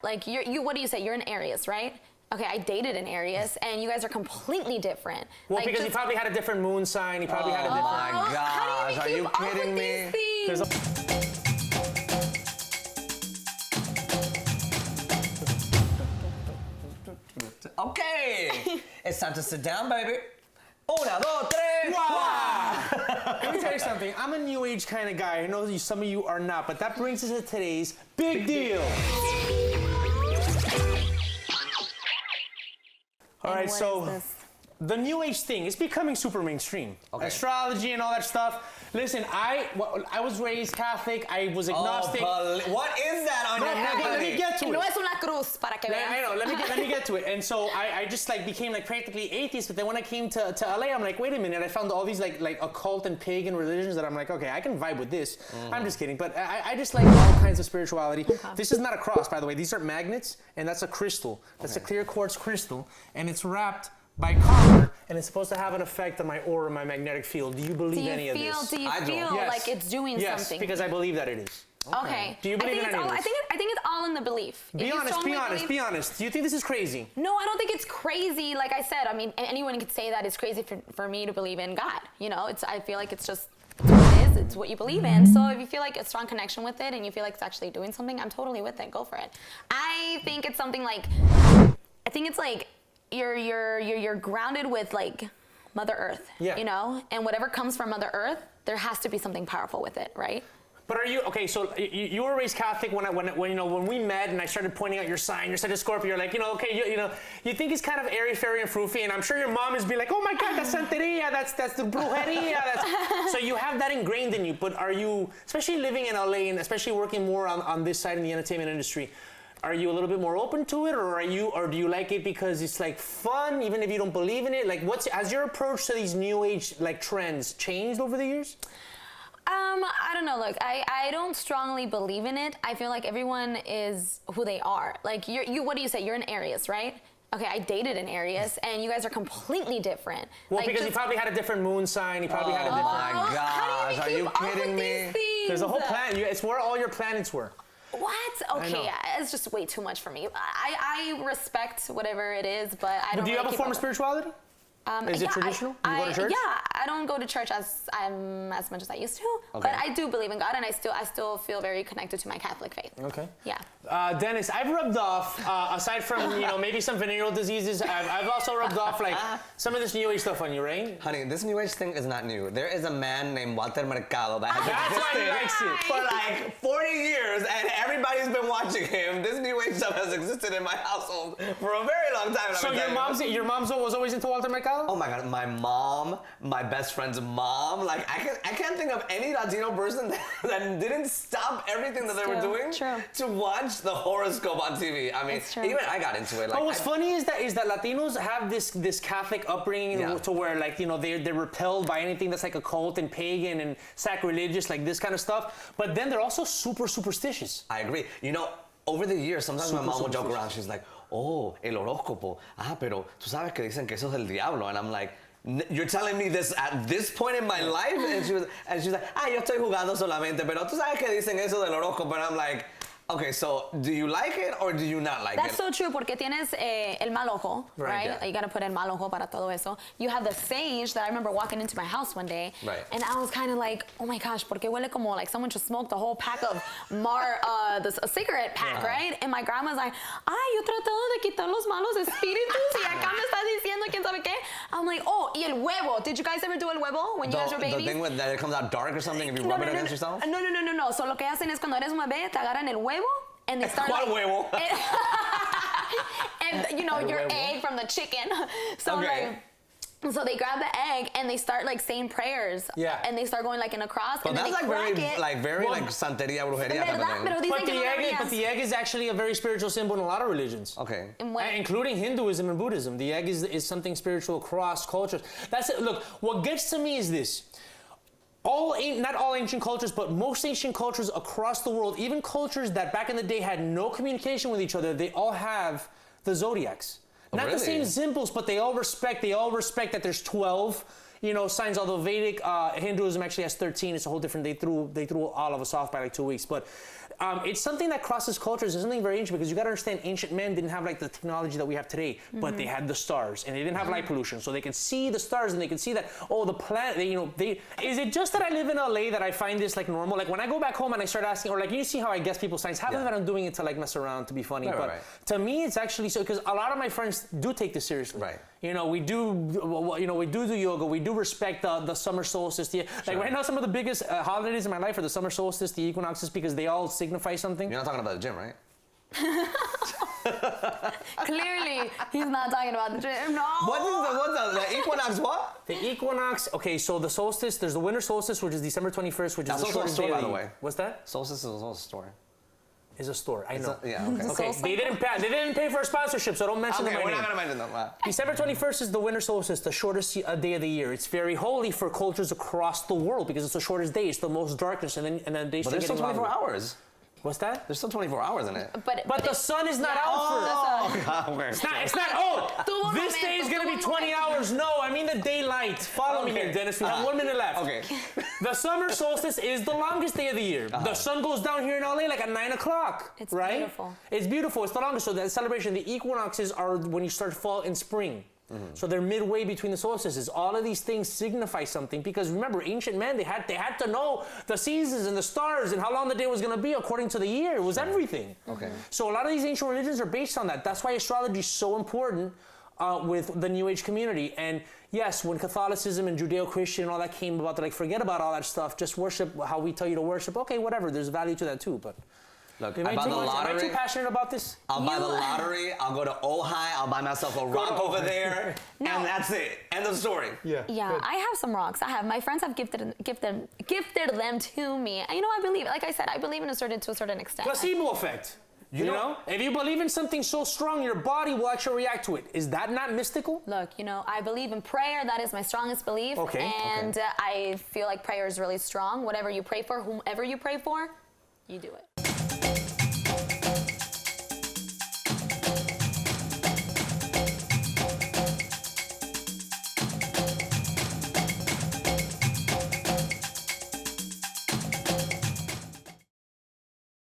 Like, what do you say? You're an Aries, right? Okay, I dated an Aries, and you guys are completely different. Well, like, because he probably had a different moon sign. He probably had a different... Oh my gosh, are you kidding me? Okay, it's time to sit down, baby. Una, dos, tres. Wow! Let me tell you something. I'm a new age kind of guy. I know some of you are not, but that brings us to today's big deal. All right, so the new age thing is becoming super mainstream. Okay. Astrology and all that stuff. Listen, I was raised Catholic. I was agnostic. Oh, what is that on your neck? Let me get to it. No es una cruz para que vean. I know. Let me get to it. And so I just like became like practically atheist. But then when I came to LA, I'm like, wait a minute. I found all these like occult and pagan religions that I'm like, okay, I can vibe with this. I'm just kidding. But I just like all kinds of spirituality. Okay. This is not a cross, by the way. These are magnets, and that's a crystal. That's a clear quartz crystal, and it's wrapped by copper, and it's supposed to have an effect on my aura, my magnetic field. Do you believe any of this? Do you feel like it's doing something? Yes, because I believe that it is. Okay. Do you believe in any of this? I think it's all in the belief. Be honest. Do you think this is crazy? No, I don't think it's crazy. Like I said, I mean, anyone could say that it's crazy for me to believe in God. You know, I feel like it's just what it is. It's what you believe in. So if you feel like a strong connection with it and you feel like it's actually doing something, I'm totally with it. Go for it. I think it's something like, you're grounded with like Mother Earth, you know, and whatever comes from Mother Earth, there has to be something powerful with it, right? But are you okay? So you were raised Catholic when we met and I started pointing out your sign. You're such a Scorpio. You're like, you think it's kind of airy, fairy, and froofy, and I'm sure your mom is be like, oh my God, that's santeria, that's the brujeria. So you have that ingrained in you. But are you, especially living in LA and especially working more on this side in the entertainment industry? Are you a little bit more open to it, or do you like it because it's like fun, even if you don't believe in it? Like, has your approach to these new age like trends changed over the years? I don't know. Look, I don't strongly believe in it. I feel like everyone is who they are. Like what do you say? You're an Aries, right? Okay, I dated an Aries, and you guys are completely different. Well, because he probably had a different moon sign. He probably had a different... Oh my gosh, are you kidding me? There's a whole planet. It's where all your planets were. What? Okay, it's just way too much for me. I respect whatever it is, but I don't. Do you have a form of spirituality? Is it traditional? You go to church? Yeah, I don't go to church as much as I used to, but I do believe in God, and I still feel very connected to my Catholic faith. Okay. Yeah. Dennis, I've rubbed off, aside from maybe some venereal diseases, I've also rubbed off like some of this new age stuff on you, right? Honey, this new age thing is not new. There is a man named Walter Mercado that has existed for like 40 years, and everybody's been watching him. This new age stuff has existed in my household for a very long time. So your mom's was always into Walter Mercado? Oh my God, my mom, my best friend's mom, like I can't think of any Latino person that didn't stop everything that they were doing to watch the horoscope on TV. I mean, even I got into it. Like, what's funny is that Latinos have this Catholic upbringing to where like they're repelled by anything that's like occult and pagan and sacrilegious, like this kind of stuff. But then they're also super superstitious. I agree. Over the years, sometimes my mom would joke around. She's like, oh, el horóscopo. Pero tú sabes que dicen que eso es el diablo. And I'm like, you're telling me this at this point in my life? And she's like, yo estoy jugando solamente. Pero tú sabes que dicen eso del horóscopo. And I'm like, okay, so do you like it or do you not like it? That's so true, porque tienes el mal ojo, right? Yeah. You gotta put el mal ojo para todo eso. You have the sage that I remember walking into my house one day, and I was kind of like, oh my gosh, porque huele como like someone just smoked a whole pack of a cigarette pack, right? And my grandma's like, yo tratando de quitar los malos espíritus y acá me estás diciendo quién sabe qué. I'm like, oh, y el huevo. Did you guys ever do el huevo when you guys were babies? The thing that it comes out dark or something if you rub it against yourself? No. So lo que hacen es cuando eres un bebé, te agarran el huevo, and they start ¿Cuál huevo? And your egg from the chicken. So so they grab the egg and they start like saying prayers. Yeah. And they start going like in a cross. But and that's very santeria, brujeria type of thing. But the egg is actually a very spiritual symbol in a lot of religions. Okay. Including Hinduism and Buddhism. The egg is something spiritual across cultures. That's it. Look, what gets to me is this. Not all ancient cultures, but most ancient cultures across the world, even cultures that back in the day had no communication with each other, they all have the zodiacs. Not the same symbols, but they all respect that there's 12, signs, although Vedic Hinduism actually has 13. It's a whole different, they threw all of us off by like 2 weeks. But It's something that crosses cultures. It's something very ancient because you got to understand, ancient men didn't have like the technology that we have today, but they had the stars and they didn't have light pollution, so they could see the stars and they could see that the planet. Is it just that I live in LA that I find this like normal? Like when I go back home and I start asking, or like you see how I guess people's signs. Half of it I'm doing it to like mess around, to be funny, but to me it's actually so because a lot of my friends do take this seriously. Right. We do the yoga. We do respect the summer solstice. Like right now, some of the biggest holidays in my life are the summer solstice, the equinoxes, because they all signify something. You're not talking about the gym, right? Clearly, he's not talking about the gym. No. What's the equinox? What? The equinox. Okay, so the solstice. There's the winter solstice, which is December 21st, which is the shortest day. By the way, what's that? Solstice is also a store. Is a store. I know. Okay. They didn't pay for a sponsorship, so don't mention them. Okay, we're not gonna mention them. December 21st is the winter solstice, the shortest day of the year. It's very holy for cultures across the world because it's the shortest day. It's the most darkness, and then the days. But there's still 24 hours. What's that? There's still 24 hours in it. But the sun is not out for it. It's not. This day is gonna be 20 hours. No, I mean the daylight. Follow me here, Dennis. We have 1 minute left. Okay. The summer solstice is the longest day of the year. The sun goes down here in LA like at 9 o'clock. It's right? beautiful. It's beautiful. It's the longest. So the celebration, the equinoxes are when you start fall and spring. So they're midway between the solstices. All of these things signify something because remember, ancient men, they had to know the seasons and the stars and how long the day was going to be according to the year. It was everything. Okay. So a lot of these ancient religions are based on that. That's why astrology is so important with the New Age community. And yes, when Catholicism and Judeo-Christian and all that came about, they're like, forget about all that stuff. Just worship how we tell you to worship. Okay, whatever. There's value to that too, but... Look, I buy the lottery. Am I too passionate about this? I'll buy the lottery. I'll go to Ojai. I'll buy myself a rock over there, and that's it. End of story. Yeah. Good. I have some rocks. My friends have gifted them to me. And, I believe. Like I said, I believe to a certain extent. Placebo effect. You know, if you believe in something so strong, your body will actually react to it. Is that not mystical? Look, I believe in prayer. That is my strongest belief. Okay. And I feel like prayer is really strong. Whatever you pray for, whomever you pray for, you do it.